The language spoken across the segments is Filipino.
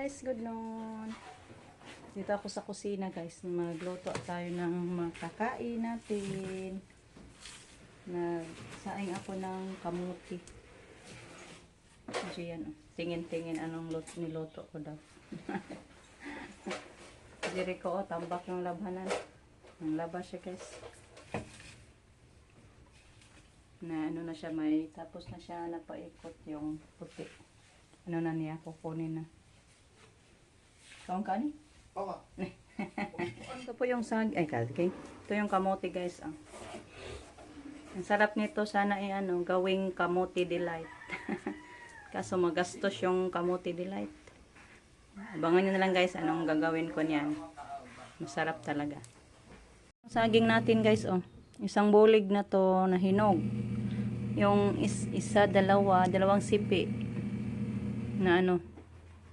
Guys, good noon. Dito ako sa kusina guys. Magluto tayo ng makakain natin. Nagsaing ako ng kamuti. Kasi yan, tingin-tingin anong niluto ko daw. Diri ko, tambak yung labanan. Ang labas siya guys. Na ano na siya, may tapos na siya napaikot yung puti. Ano na niya, kukunin na. Kaon ka ni? Oo. Ito po yung okay. Ito yung kamote guys. Ang sarap nito, sana gawing kamote delight. Kaso magastos yung kamote delight. Abangan nyo na lang guys anong gagawin ko niyan. Masarap talaga. Saging natin guys, isang bulig na to na hinog. Yung dalawang sipi na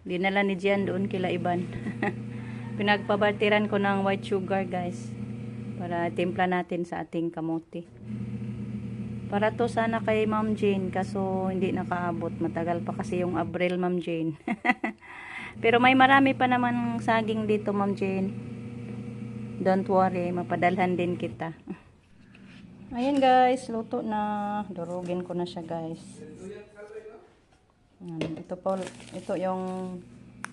dinala ni Gian doon kila Iban. Pinagpabartiran ko ng white sugar guys para timpla natin sa ating kamote. Para to sana kay Ma'am Jane, kaso hindi nakaabot, matagal pa kasi yung Abril Ma'am Jane. Pero may marami pa naman saging dito Ma'am Jane, don't worry, mapadalhan din kita. Ayan guys, luto na. Durugin ko na siya guys. Ito yung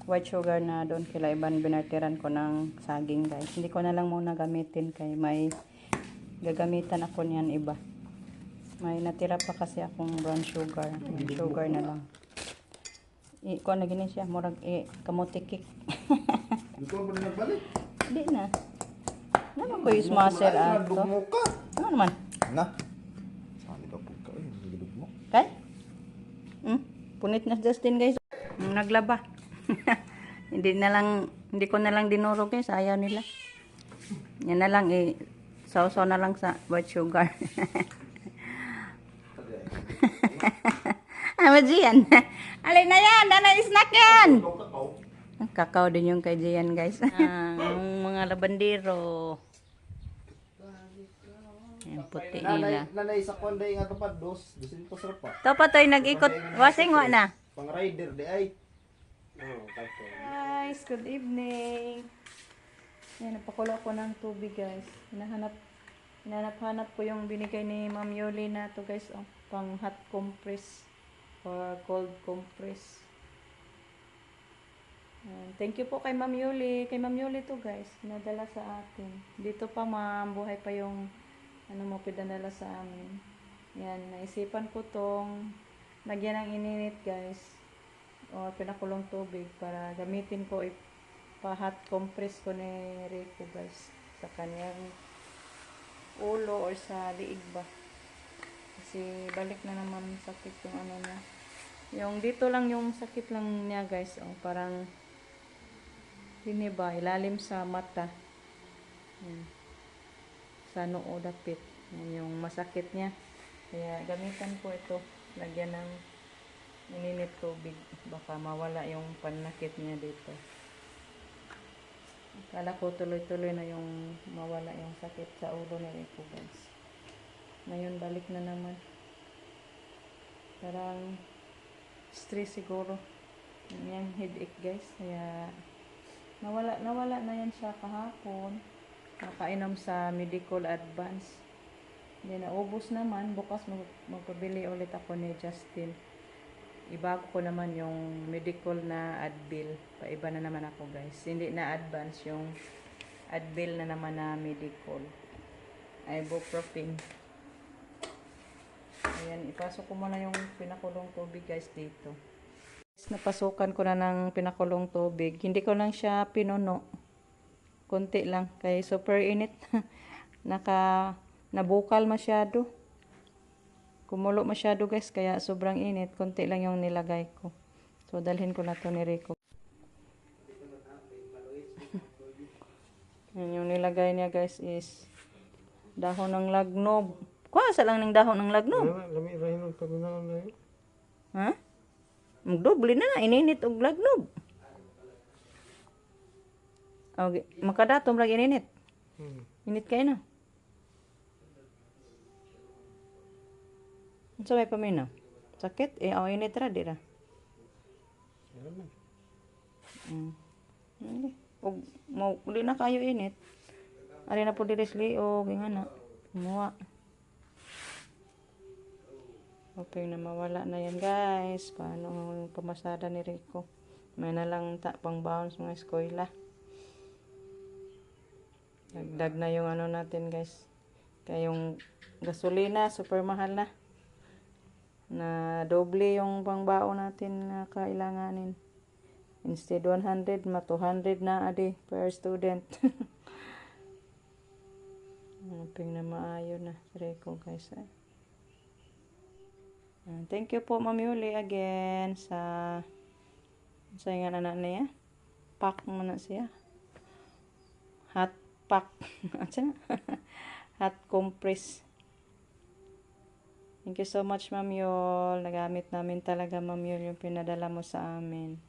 white sugar na doon kila Iban, binartiran ko ng saging guys. Hindi ko na lang muna gamitin kay may gagamitan ako niyan iba. May natira pa kasi akong brown sugar. Sugar na lang. Kuha na gini siya, murag kamote cake. Dito mo na nagbalik. Hindi na. Naman ko yung smasher ato. Ano naman? Na. Saan ka po ka? Nagilog mo. Kay? Punit na Justin guys. Naglaba. Hindi ko na lang dinuro guys, ayaw nila. Yan na lang sausaw na lang sa white sugar. Ama Gian. Alin na yan, dana snack yan. Kakao din yung kay Gian guys. Yung mga labandero. Yung puti nila. Nanay sa konday nga kapag dos sarap pa. Ito pa to'y nag-ikot. Wasing wa na. Pang rider di ay. Guys, good evening. Yan, napakulo ako ng tubig guys. Hinahanap ko yung binigay ni Ma'am Yoli na to guys. Pang hot compress or cold compress. Thank you po kay Ma'am Yoli. Kay Ma'am Yoli to guys. Pinadala sa atin. Dito pa ma'am, buhay pa yung pinadala sa amin. Yan, naisipan ko tong lagyan ng ininit guys. O pinakulong tubig para gamitin ko pa-hot compress ko ni Rico guys sa kanyang ulo or sa liig ba. Kasi balik na naman sakit yung niya. Yung dito lang yung sakit lang niya guys. Parang hindi ba, ilalim sa mata. Sa noo dapit. Yung masakit niya. Kaya gamitan ko ito. Lagyan ng ininit tubig. Baka mawala yung panakit niya dito. Akala ko tuloy-tuloy na yung mawala yung sakit sa ulo ni Rico guys. Ngayon balik na naman. Parang stress siguro. Yung headache guys. Kaya nawala na yan siya kahapon. Nakainom sa medical advance. Hindi naubos naman. Bukas magpabili ulit ako ni Justin. Ibago ko naman yung medical na Advil. Paiba na naman ako guys. Hindi na advance, yung Advil na naman na medical. Ibuprofen. Ayan, ipasok ko muna yung pinakulong tubig guys dito. Napasukan ko na ng pinakulong tubig. Hindi ko lang siya pinuno. Konti lang. Kaya super init. Nabukal masyado. Kumulo masyado guys. Kaya sobrang init. Konti lang yung nilagay ko. So dalhin ko na to ni Rico. Yung nilagay niya guys is dahon ng lagnob. Kuha lang ng dahon ng lagnob. Ha? Magdoble na ininit og lagnob. Okay, makadatom lagi ininit. Init kayo na. Unsa may pamina? Sakit? Init ra dira. Hindi. Ug mo di na kayo init. Ari na po diri liog nga na. Kumuha. Hoping na mawala na yan guys. Paano ang pamasada ni Rico? May na lang pang baon sa mga eskwela. Dagdag na yung ano natin guys. Kaya yung gasolina super mahal na. Na doble yung pangbaon natin na kailanganin. Instead 100, 200 na adi per student. Hoping na maayo na si Rico guys. Thank you po Ma'am Yuli again sa nga na niya. Pack mo na siya. Hot pack. Asa na? Hot compress. Thank you so much Ma'am Yul. Nagamit namin talaga Ma'am Yul yung pinadala mo sa amin.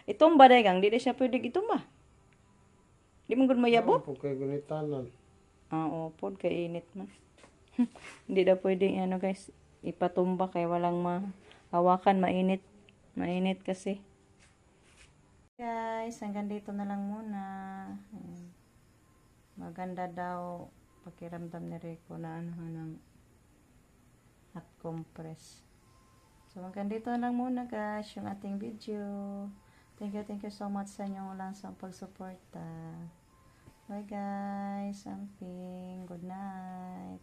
Itumba dagang, di siya pwede itumba. Di mo gud mayabot. Po kay gunitanan. Pod kay init man. Hindi daw pwede ano guys, ipatumba kay walang mahawakan, mainit. Mainit kasi. Guys, hanggang dito na lang muna. Maganda daw pakiramdam ni Rico na ano ng hot compress. So hanggang dito na lang muna guys yung ating video. Thank you so much sa inyong langsang pagsuporta. Bye guys, amping. Good night.